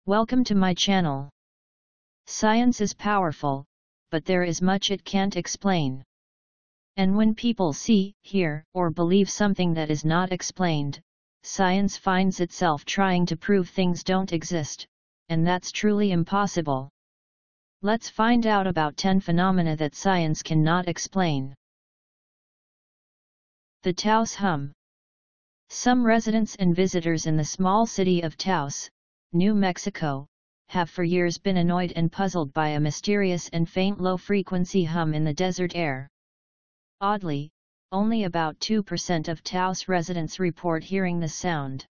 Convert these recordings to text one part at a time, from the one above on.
Welcome to my channel. Science is powerful, but there is much it can't explain. And when people see, hear, or believe something that is not explained, science finds itself trying to prove things don't exist, and that's truly impossible. Let's find out about 10 phenomena that science cannot explain. The Taos Hum. Some residents and visitors in the small city of Taos, New Mexico, have for years been annoyed and puzzled by a mysterious and faint low-frequency hum in the desert air. Oddly, only about 2% of Taos residents report hearing the sound.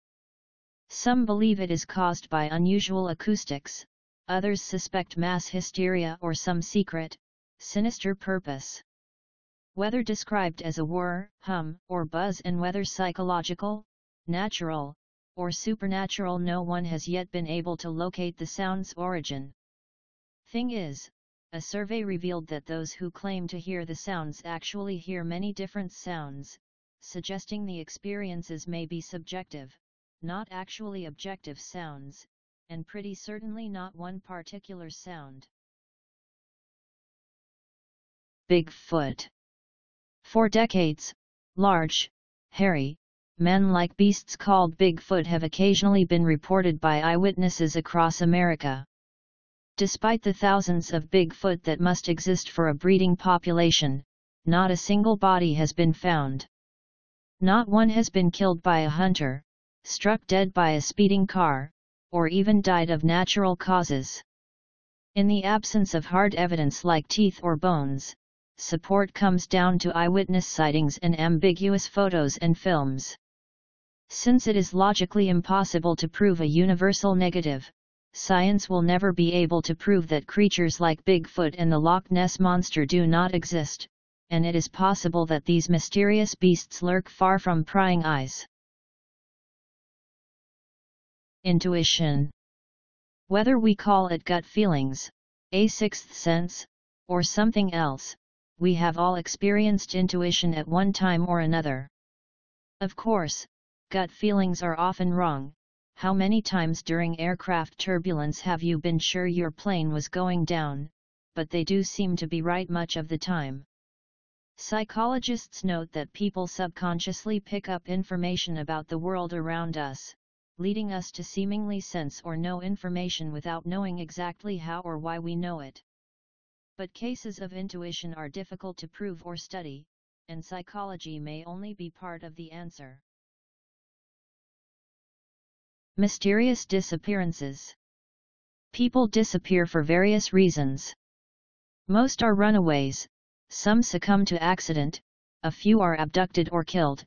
Some believe it is caused by unusual acoustics, others suspect mass hysteria or some secret, sinister purpose. Whether described as a whir, hum, or buzz, and whether psychological, natural, or supernatural, no one has yet been able to locate the sound's origin. Thing is, a survey revealed that those who claim to hear the sounds actually hear many different sounds, suggesting the experiences may be subjective, not actually objective sounds, and pretty certainly not one particular sound. Bigfoot. For decades, large, hairy, man-like beasts called Bigfoot have occasionally been reported by eyewitnesses across America. Despite the thousands of Bigfoot that must exist for a breeding population, not a single body has been found. Not one has been killed by a hunter, struck dead by a speeding car, or even died of natural causes. In the absence of hard evidence like teeth or bones, support comes down to eyewitness sightings and ambiguous photos and films. Since it is logically impossible to prove a universal negative, science will never be able to prove that creatures like Bigfoot and the Loch Ness Monster do not exist, and it is possible that these mysterious beasts lurk far from prying eyes. Intuition. Whether we call it gut feelings, a sixth sense, or something else, we have all experienced intuition at one time or another. Of course, gut feelings are often wrong. How many times during aircraft turbulence have you been sure your plane was going down, but they do seem to be right much of the time? Psychologists note that people subconsciously pick up information about the world around us, leading us to seemingly sense or know information without knowing exactly how or why we know it. But cases of intuition are difficult to prove or study, and psychology may only be part of the answer. Mysterious disappearances. People disappear for various reasons. Most are runaways, some succumb to accident, a few are abducted or killed,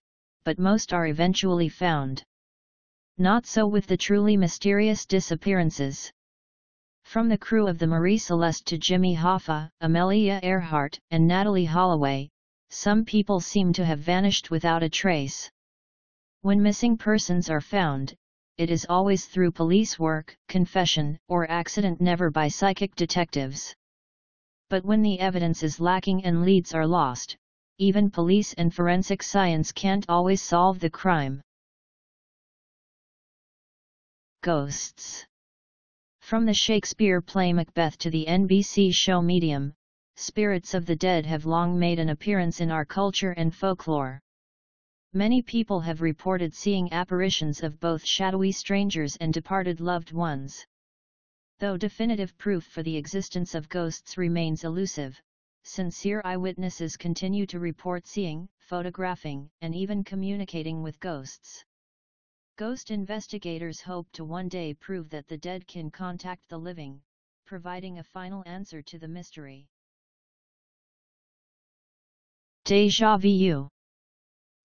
but most are eventually found. Not so with the truly mysterious disappearances. From the crew of the Marie Celeste to Jimmy Hoffa, Amelia Earhart, and Natalie Holloway, some people seem to have vanished without a trace. When missing persons are found, it is always through police work, confession, or accident, never by psychic detectives. But when the evidence is lacking and leads are lost, even police and forensic science can't always solve the crime. Ghosts. From the Shakespeare play Macbeth to the NBC show Medium, spirits of the dead have long made an appearance in our culture and folklore. Many people have reported seeing apparitions of both shadowy strangers and departed loved ones. Though definitive proof for the existence of ghosts remains elusive, sincere eyewitnesses continue to report seeing, photographing, and even communicating with ghosts. Ghost investigators hope to one day prove that the dead can contact the living, providing a final answer to the mystery. Deja vu.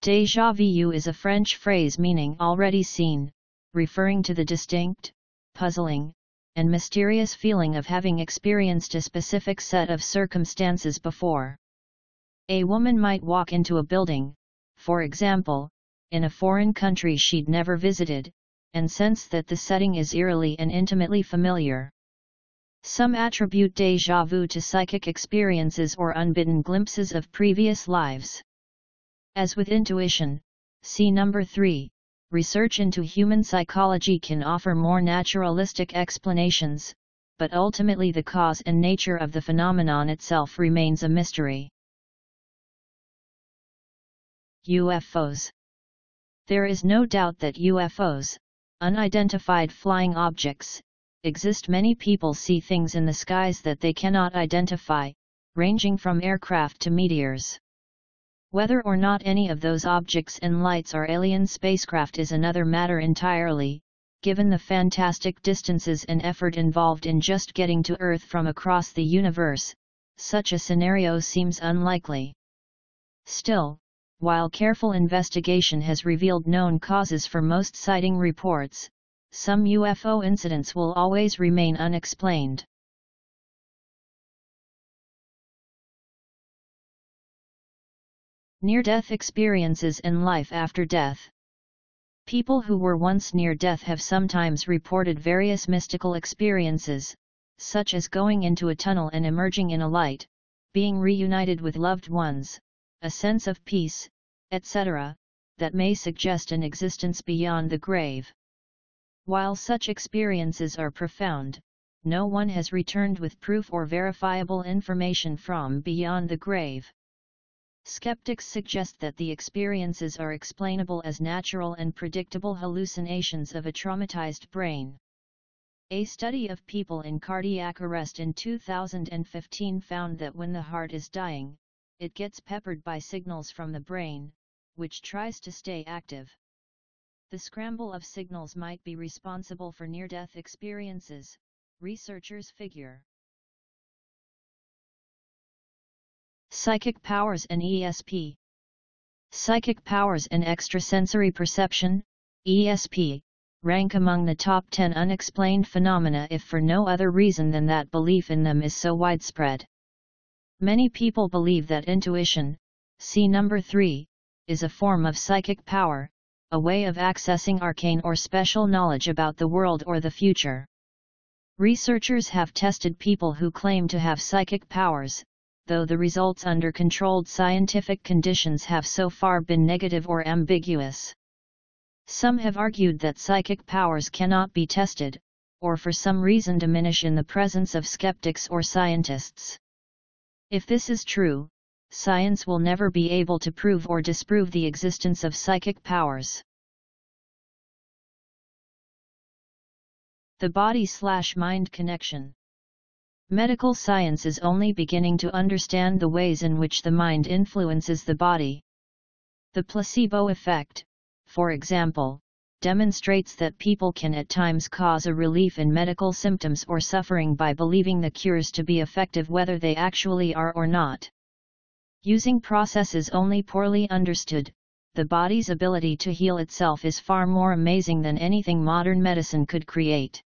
Deja vu is a French phrase meaning already seen, referring to the distinct, puzzling, and mysterious feeling of having experienced a specific set of circumstances before. A woman might walk into a building, for example, in a foreign country she'd never visited, and sense that the setting is eerily and intimately familiar. Some attribute déjà vu to psychic experiences or unbidden glimpses of previous lives. As with intuition, See number 3. Research into human psychology can offer more naturalistic explanations, but ultimately the cause and nature of the phenomenon itself remains a mystery. UFOs. There is no doubt that UFOs, unidentified flying objects, exist. Many people see things in the skies that they cannot identify, ranging from aircraft to meteors. Whether or not any of those objects and lights are alien spacecraft is another matter entirely, given the fantastic distances and effort involved in just getting to Earth from across the universe. Such a scenario seems unlikely. Still, while careful investigation has revealed known causes for most sighting reports, some UFO incidents will always remain unexplained. Near-death experiences and life after death. People who were once near death have sometimes reported various mystical experiences, such as going into a tunnel and emerging in a light, being reunited with loved ones, a sense of peace, etc., that may suggest an existence beyond the grave. While such experiences are profound, no one has returned with proof or verifiable information from beyond the grave. Skeptics suggest that the experiences are explainable as natural and predictable hallucinations of a traumatized brain. A study of people in cardiac arrest in 2015 found that when the heart is dying, it gets peppered by signals from the brain, which tries to stay active. The scramble of signals might be responsible for near-death experiences, researchers figure. Psychic powers and ESP. Psychic powers and extrasensory perception, ESP, rank among the top 10 unexplained phenomena if for no other reason than that belief in them is so widespread. Many people believe that intuition, see number 3, is a form of psychic power, a way of accessing arcane or special knowledge about the world or the future. Researchers have tested people who claim to have psychic powers, though the results under controlled scientific conditions have so far been negative or ambiguous. Some have argued that psychic powers cannot be tested, or for some reason diminish in the presence of skeptics or scientists. If this is true, science will never be able to prove or disprove the existence of psychic powers. The body/mind connection. Medical science is only beginning to understand the ways in which the mind influences the body. The placebo effect, for example, demonstrates that people can at times cause a relief in medical symptoms or suffering by believing the cures to be effective whether they actually are or not. Using processes only poorly understood, the body's ability to heal itself is far more amazing than anything modern medicine could create.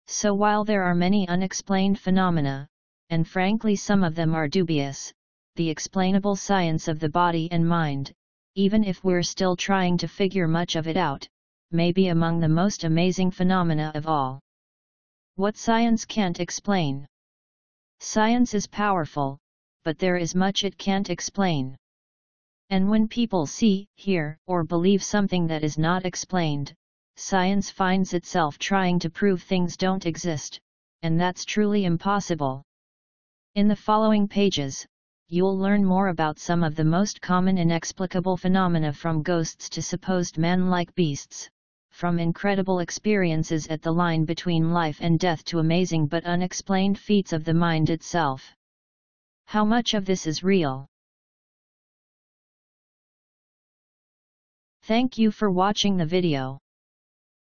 So while there are many unexplained phenomena, and frankly some of them are dubious, the explainable science of the body and mind, even if we're still trying to figure much of it out, may be among the most amazing phenomena of all. What science can't explain. Science is powerful, but there is much it can't explain. And when people see, hear, or believe something that is not explained, science finds itself trying to prove things don't exist, and that's truly impossible. In the following pages, you'll learn more about some of the most common inexplicable phenomena, from ghosts to supposed man-like beasts, from incredible experiences at the line between life and death to amazing but unexplained feats of the mind itself. How much of this is real? Thank you for watching the video.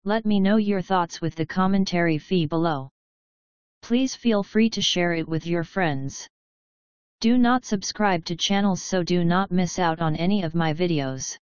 Let me know your thoughts with the commentary fee below. Please feel free to share it with your friends. Do not subscribe to channels so do not miss out on any of my videos.